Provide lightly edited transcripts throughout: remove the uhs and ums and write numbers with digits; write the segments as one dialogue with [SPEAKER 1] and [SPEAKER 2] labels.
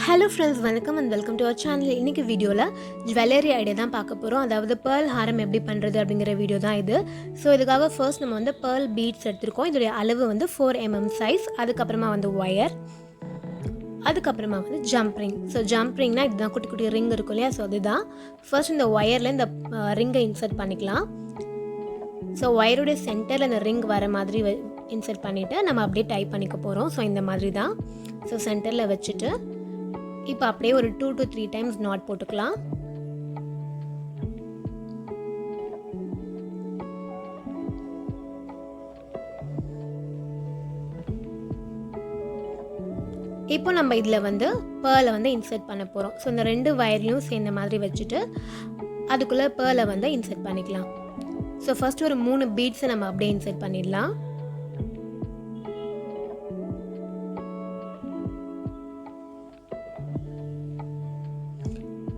[SPEAKER 1] Hello friends, welcome and welcome to our channel. இன்னைக்கு வீடியோல jewellery idea தான் பார்க்க போறோம். அதாவது pearl haram எப்படி பண்றது அப்படிங்கற வீடியோ தான் இது. சோ இதுக்காக first நம்ம வந்து pearl beads எடுத்துறோம். இதோட அளவு வந்து 4 mm size. அதுக்கு அப்புறமா வந்து wire. அதுக்கு அப்புறமா வந்து jump ring. சோ jump ringனா இதுதான் குட்டி குட்டி ring இருக்கும் இல்லையா? சோ அதுதான். first இந்த wireல இந்த ring-ஐ insert பண்ணிக்கலாம். சோ wire-ஓட சென்டர்ல இந்த ring வர மாதிரி இன்சர்ட் பண்ணிட்டு நம்ம அப்படியே டைப் பண்ணிக்க போறோம். சோ இந்த மாதிரி தான். சோ சென்டர்ல வச்சிட்டு இப்போ அப்படியே ஒரு 2 to 3 times knot போட்டுக்கலாம். இப்போ நம்ம இதுல வந்து pearl வந்து இன்சர்ட் பண்ண போறோம். சோ இந்த ரெண்டு வயர்லயும் சேர்ந்த மாதிரி வச்சிட்டு அதுக்குள்ள pearl வந்து இன்சர்ட் பண்ணிக்கலாம். சோ ஃபர்ஸ்ட் ஒரு 3 beads நம்ம அப்படியே இன்சர்ட் பண்ணிடலாம்.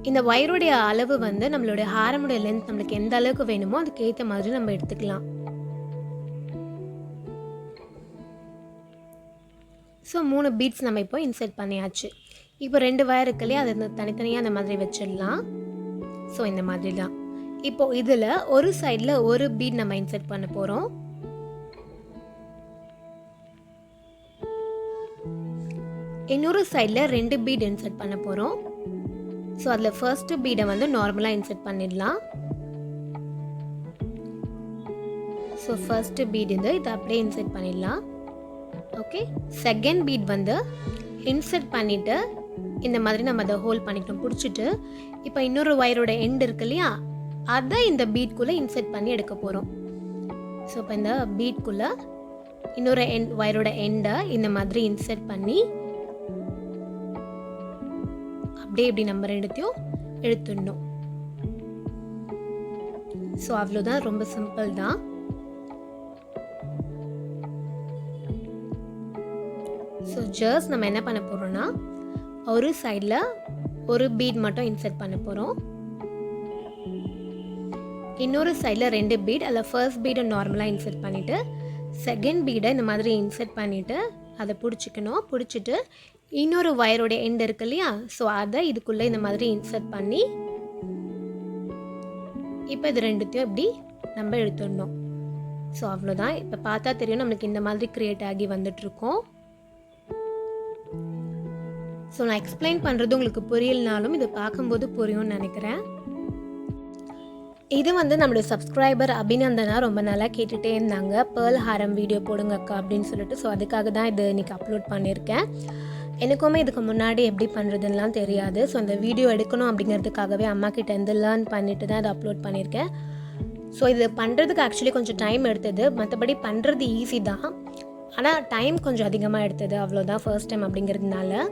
[SPEAKER 1] இந்த வயரோட அளவு வந்து நம்மளோட ஹாரமோட லெந்த் நமக்கு எந்த அளவுக்கு வேணுமோ அதுக்கு ஏத்த மாதிரி நம்ம எடுத்துக்கலாம். சோ 3 beads நம்ம இப்போ இன்சர்ட் பண்ணியாச்சு. இப்போ ரெண்டு வயர் இருக்குல்ல அதை தனித்தனியா அந்த மாதிரி வெச்சிடலாம். சோ இந்த மாதிரி தான். இப்போ இதுல ஒரு சைடுல ஒரு bead நம்ம இன்சர்ட் பண்ண போறோம். இன்னொரு சைடுல ரெண்டு bead இன்சர்ட் பண்ண போறோம். சோ அதுல ஃபர்ஸ்ட் பீட வந்து நார்மலா இன்சர்ட் பண்ணிடலாம். சோ ஃபர்ஸ்ட் பீட் இத அப்படியே இன்சர்ட் பண்ணிடலாம். ஓகே, செகண்ட் பீட் வந்து இன்சர்ட் பண்ணிட்டு இந்த மாதிரி நம்ம அத ஹோல்ட் பண்ணிட்டோம் புடிச்சிட்டு இப்போ இன்னொரு வயரோட எண்ட் இருக்கு இல்லையா அத இந்த பீட் குள்ள இன்சர்ட் பண்ணி எடுக்க போறோம். சோ இப்போ இந்த பீட் குள்ள இன்னொரு வயரோட எண்ட இந்த மாதிரி இன்சர்ட் பண்ணி அப்படியே இப்படி நம்ம ரெண்டுத்தையும் எடுத்துடணும். சோ அவ்வளவுதான், ரொம்ப சிம்பிள் தான். சோ ஜஸ்ட் நம்ம என்ன பண்ண போறோம்னா ஒரு சைடுல ஒரு பீட் மட்டும் இன்சர்ட் பண்ண போறோம். இன்னொரு சைடுல ரெண்டு பீட் அல்ல ஃபர்ஸ்ட் பீட நார்மலா இன்சர்ட் பண்ணிட்டு செகண்ட் பீட இந்த மாதிரி இன்சர்ட் பண்ணிட்டு அதை பிடிச்சிக்கணும். பிடிச்சிட்டு இன்னொரு வயரோட எண்ட் இருக்கு இல்லையா ஸோ அதை இதுக்குள்ள இந்த மாதிரி இன்சர்ட் பண்ணி இப்போ இது ரெண்டுத்தையும் இப்படி நம்ம எடுத்துடணும். ஸோ அவ்வளோதான். இப்போ பார்த்தா தெரியும் நம்மளுக்கு இந்த மாதிரி கிரியேட் ஆகி வந்துட்டு இருக்கோம். ஸோ நான் எக்ஸ்பிளைன் பண்ணுறது உங்களுக்கு புரியலனாலும் இது பார்க்கும்போது புரியும்னு நினைக்கிறேன். இது வந்து நம்மளுடைய சப்ஸ்கிரைபர் அபிநந்தனா ரொம்ப நாளாக கேட்டுகிட்டே இருந்தாங்க pearl haram வீடியோ போடுங்க அக்கா அப்படின்னு சொல்லிட்டு. ஸோ அதுக்காக தான் இது இன்றைக்கி அப்லோட் பண்ணியிருக்கேன். எனக்குமே இதுக்கு முன்னாடி எப்படி பண்ணுறதுலாம் தெரியாது. ஸோ அந்த வீடியோ எடுக்கணும் அப்படிங்கிறதுக்காகவே அம்மா கிட்ட இருந்து லேர்ன் பண்ணிட்டு தான் அதை அப்லோட் பண்ணியிருக்கேன். ஸோ இது பண்ணுறதுக்கு ஆக்சுவலி கொஞ்சம் டைம் எடுத்தது, மற்றபடி பண்ணுறது ஈஸி தான், ஆனால் டைம் கொஞ்சம் அதிகமாக எடுத்தது, அவ்வளோதான் ஃபர்ஸ்ட் டைம் அப்படிங்கிறதுனால.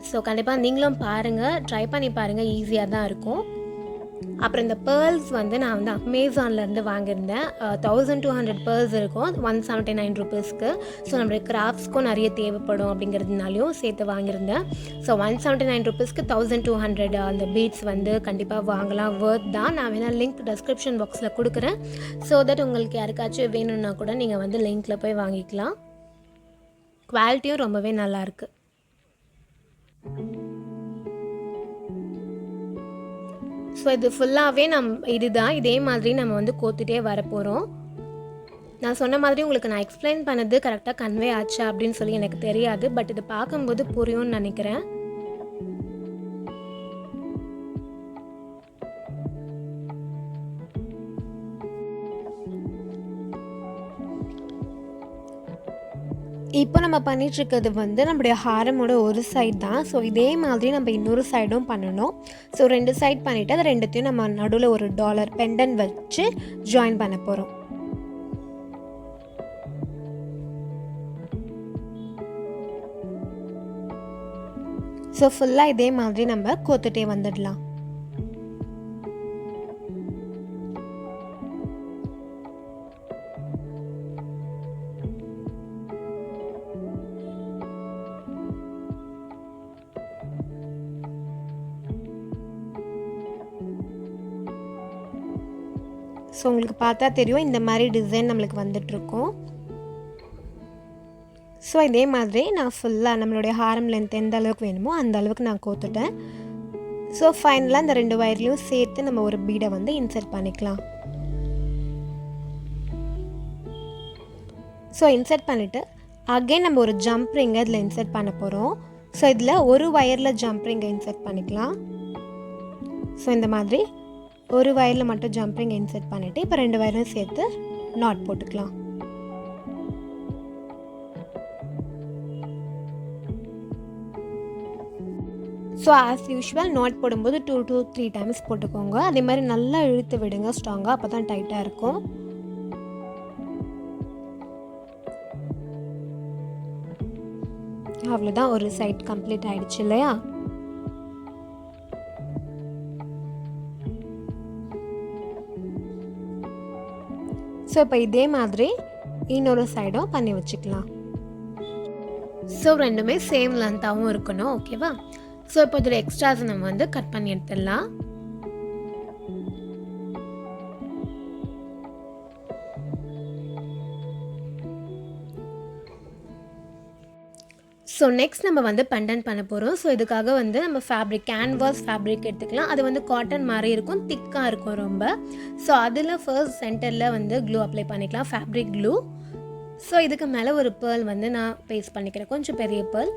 [SPEAKER 1] ஸோ கண்டிப்பாக நீங்களும் பாருங்கள், ட்ரை பண்ணி பாருங்கள், ஈஸியாக தான் இருக்கும். அப்புறம் இந்த பேர்ல்ஸ் வந்து நான் வந்து அமேசான்லேருந்து வாங்கியிருந்தேன். 1200 பேர்ல்ஸ் இருக்கும் 179 rupeesக்கு. ஸோ நம்மளுடைய கிராஃப்ட்ஸ்க்கும் நிறைய தேவைப்படும் அப்படிங்கிறதுனாலையும் சேர்த்து வாங்கியிருந்தேன். ஸோ 179 rupeesக்கு 1200 அந்த பீட்ஸ் வந்து கண்டிப்பாக வாங்கலாம், வர்த் தான். நான் வேணால் லிங்க் டிஸ்கிரிப்ஷன் பாக்ஸில் கொடுக்குறேன். ஸோ தட் உங்களுக்கு யாருக்காச்சும் வேணும்னா கூட நீங்கள் வந்து லிங்க்கில் போய் வாங்கிக்கலாம். குவாலிட்டியும் ரொம்பவே நல்லாயிருக்கு. ஸோ இது ஃபுல்லாகவே இதுதான், இதே மாதிரி நம்ம வந்து கோத்துட்டே வரப்போகிறோம். நான் சொன்ன மாதிரி உங்களுக்கு நான் எக்ஸ்பிளைன் பண்ணது கரெக்டாக கன்வே ஆச்சா அப்படின்னு சொல்லி எனக்கு தெரியாது, பட் இது பார்க்கும்போது புரியும்னு நினைக்கிறேன். இப்போ நம்ம பண்ணிகிட்ருக்கிறது வந்து நம்மளுடைய ஹாரமோட ஒரு சைட் தான். ஸோ இதே மாதிரி நம்ம இன்னொரு சைடும் பண்ணணும். ஸோ ரெண்டு சைட் பண்ணிவிட்டு அதை ரெண்டுத்தையும் நம்ம நடுவில் ஒரு டாலர் பெண்டன் வச்சு ஜாயின் பண்ண போகிறோம். ஸோ ஃபுல்லாக இதே மாதிரி நம்ம கோத்துட்டே வந்துடலாம். ஸோ உங்களுக்கு பார்த்தா தெரியும் இந்த மாதிரி டிசைன் நம்மளுக்கு வந்துட்டுருக்கும். ஸோ இதே மாதிரி நான் ஃபுல்லாக நம்மளுடைய ஹாரம் லென்த் எந்த அளவுக்கு வேணுமோ அந்த அளவுக்கு நான் கோத்துட்டேன். ஸோ ஃபைனலாக இந்த 2 வயர்லையும் சேர்த்து நம்ம ஒரு பீடை வந்து இன்சர்ட் பண்ணிக்கலாம். ஸோ இன்சர்ட் பண்ணிவிட்டு அகைன் நம்ம ஒரு ஜம்ப் ரிங்கை இதில் இன்சர்ட் பண்ண போகிறோம். ஸோ இதில் ஒரு வயரில் ஜம்ப் ரிங்கை இன்சர்ட் பண்ணிக்கலாம். ஸோ இந்த மாதிரி ஒரு வயரில் மட்டும் ஜம்ப் ரிங்கை இன்சர்ட் பண்ணிவிட்டு இப்போ 2 வயரும் சேர்த்து நாட் போட்டுக்கலாம். ஸோ ஆஸ் யூஷுவல் நாட் போடும்போது 2 to 3 டைம்ஸ் போட்டுக்கோங்க. அதே மாதிரி நல்லா இழுத்து விடுங்க ஸ்ட்ராங்காக, அப்போ தான் டைட்டாக இருக்கும். அவ்வளோதான், ஒரு சைட் கம்ப்ளீட் ஆகிடுச்சு இல்லையா? ஸோ இப்போ இதே மாதிரி இன்னொரு சைடும் பண்ணி வச்சுக்கலாம். ஸோ ரெண்டுமே சேம் லென்த்தாகவும் இருக்கணும். ஓகேவா? ஸோ இப்போ இதில் எக்ஸ்ட்ராஸ் நம்ம வந்து கட் பண்ணி எடுத்துடலாம். ஸோ நெக்ஸ்ட் நம்ம வந்து பெண்டன்ட் பண்ண போகிறோம். ஸோ இதுக்காக வந்து நம்ம ஃபேப்ரிக் கேன்வாஸ் ஃபேப்ரிக் எடுத்துக்கலாம். அது வந்து காட்டன் மாதிரி இருக்கும், திக்காக இருக்கும் ரொம்ப. ஸோ அதில் ஃபர்ஸ்ட் சென்டரில் வந்து க்ளூ அப்ளை பண்ணிக்கலாம், ஃபேப்ரிக் க்ளூ. ஸோ இதுக்கு மேலே ஒரு பேர்ல் வந்து நான் பேஸ்ட் பண்ணிக்கிறேன், கொஞ்சம் பெரிய பேர்ல்.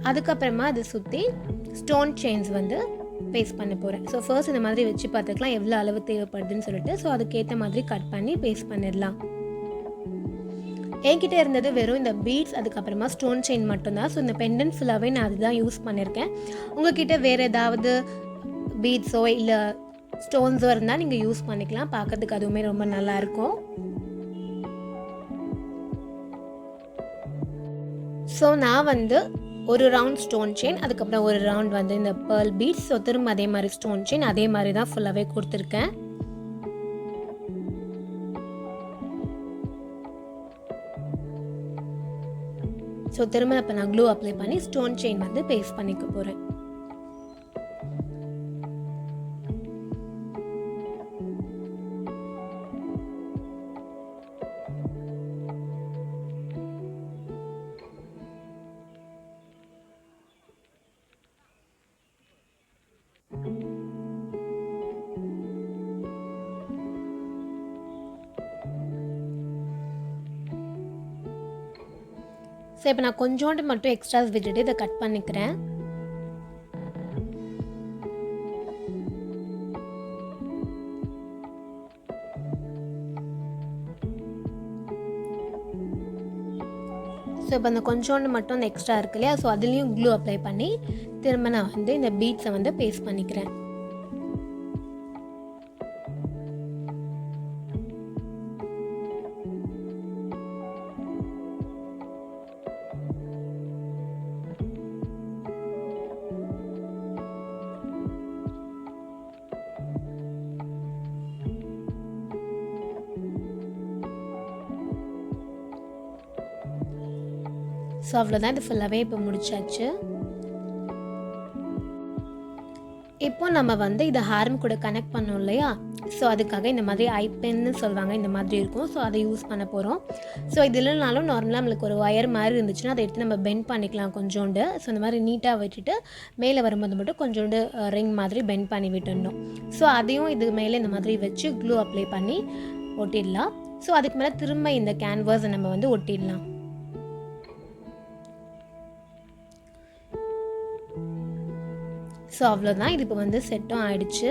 [SPEAKER 1] அதுக்கப்புறமா அதை சுற்றி ஸ்டோன் செயின்ஸ் வந்து பேஸ்ட் பண்ண போகிறேன். ஸோ ஃபர்ஸ்ட் இந்த மாதிரி வச்சு பார்த்துக்கலாம் எவ்வளோ அளவு தேவைப்படுதுன்னு சொல்லிட்டு. ஸோ அதுக்கேற்ற மாதிரி கட் பண்ணி பேஸ்ட் பண்ணிடலாம். என்கிட்ட இருந்தது வெறும் இந்த பீட்ஸ், அதுக்கப்புறமா ஸ்டோன் செயின் மட்டும்தான். ஸோ இந்த பெண்டன்ட் ஃபுல்லாகவே நான் அதுதான் யூஸ் பண்ணியிருக்கேன். உங்கள்கிட்ட வேறு ஏதாவது பீட்ஸோ இல்லை ஸ்டோன்ஸோ இருந்தால் நீங்கள் யூஸ் பண்ணிக்கலாம், பார்க்கறதுக்கு அதுவுமே ரொம்ப நல்லாயிருக்கும். ஸோ நான் வந்து ஒரு ரவுண்ட் ஸ்டோன் செயின், அதுக்கப்புறம் ஒரு ரவுண்ட் வந்து இந்த பேர்ல் பீட்ஸ். ஸோ திரும்ப அதே மாதிரி ஸ்டோன் செயின், அதே மாதிரி தான் ஃபுல்லாகவே கொடுத்துருக்கேன். ஸோ திரும்ப இப்போ நான் க்ளூ அப்ளை பண்ணி ஸ்டோன் செயின் வந்து பேஸ்ட் பண்ணிக்க போகிறேன். ஸோ இப்போ நான் கொஞ்சோண்டு மட்டும் எக்ஸ்ட்ராஸ் விட்டுட்டு இதை கட் பண்ணிக்கிறேன். ஸோ இப்போ அந்த கொஞ்சோண்டு மட்டும் அந்த எக்ஸ்ட்ரா இருக்கு இல்லையா, ஸோ அதுலேயும் க்ளூ அப்ளை பண்ணி திரும்ப நான் வந்து இந்த பீட்ஸை வந்து பேஸ்ட் பண்ணிக்கிறேன். ஸோ அவ்வளோதான், இது ஃபுல்லாகவே இப்போ முடிச்சாச்சு. இப்போ நம்ம வந்து இதை ஹாரம் கூட கனெக்ட் பண்ணோம் இல்லையா, ஸோ அதுக்காக இந்த மாதிரி ஐபென்னு சொல்லுவாங்க, இந்த மாதிரி இருக்கும். ஸோ அதை யூஸ் பண்ண போகிறோம். ஸோ இது இல்லைனாலும் நார்மலாக நம்மளுக்கு ஒரு ஒயர் மாதிரி இருந்துச்சுன்னா அதை எடுத்து நம்ம பெண்ட் பண்ணிக்கலாம் கொஞ்சோண்டு. ஸோ இந்த மாதிரி நீட்டாக விட்டுட்டு மேலே வரும்போது மட்டும் கொஞ்சோண்டு ரிங் மாதிரி பெண்ட் பண்ணி விட்டுடணும். ஸோ அதையும் இது மேலே இந்த மாதிரி வச்சு க்ளூ அப்ளை பண்ணி ஒட்டிடலாம். ஸோ அதுக்கு மேலே திரும்ப இந்த கேன்வாஸை நம்ம வந்து ஒட்டிடலாம். ஸோ அவ்வளோதான், இது இப்போ வந்து செட்டும் ஆகிடுச்சு.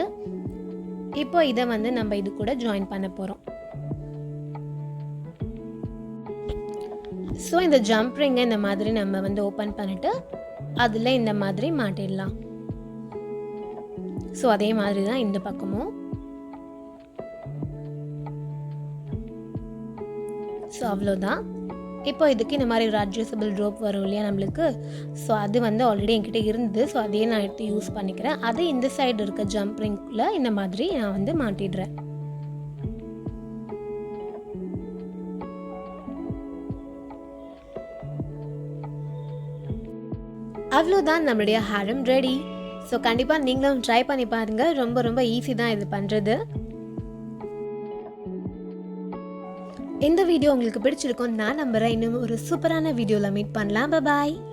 [SPEAKER 1] இப்போ இதை வந்து நம்ம இது கூட ஜாயின் பண்ண போகிறோம். ஸோ இந்த ஜம்ப் ரிங்கை இந்த மாதிரி நம்ம வந்து ஓப்பன் பண்ணிவிட்டு அதில் இந்த மாதிரி மாட்டிடலாம். ஸோ அதே மாதிரி தான் இந்த பக்கமும். ஸோ அவ்வளோதான். இப்போ இதுக்கு இந்த மாதிரி ஒரு அட்ஜஸ்டபிள் ரோப் வரும் இல்லையா நம்மளுக்கு, ஸோ அது வந்து ஆல்ரெடி என்கிட்ட இருந்தது. ஸோ அதையே நான் எடுத்து யூஸ் பண்ணிக்கிறேன். அது இந்த சைடு இருக்க ஜம்ப் ரிங்கில் இந்த மாதிரி நான் வந்து மாட்டிடுறேன். அவ்வளோதான், நம்மளுடைய ஹாரம் ரெடி. ஸோ கண்டிப்பாக நீங்களும் ட்ரை பண்ணி பாருங்கள். ரொம்ப ரொம்ப ஈஸி தான் இது பண்ணுறது. இந்த வீடியோ உங்களுக்கு பிடிச்சிருக்கும் நான் நம்புகிறேன். இன்னும் ஒரு சூப்பரான வீடியோவில் மீட் பண்ணலாம். பாய்.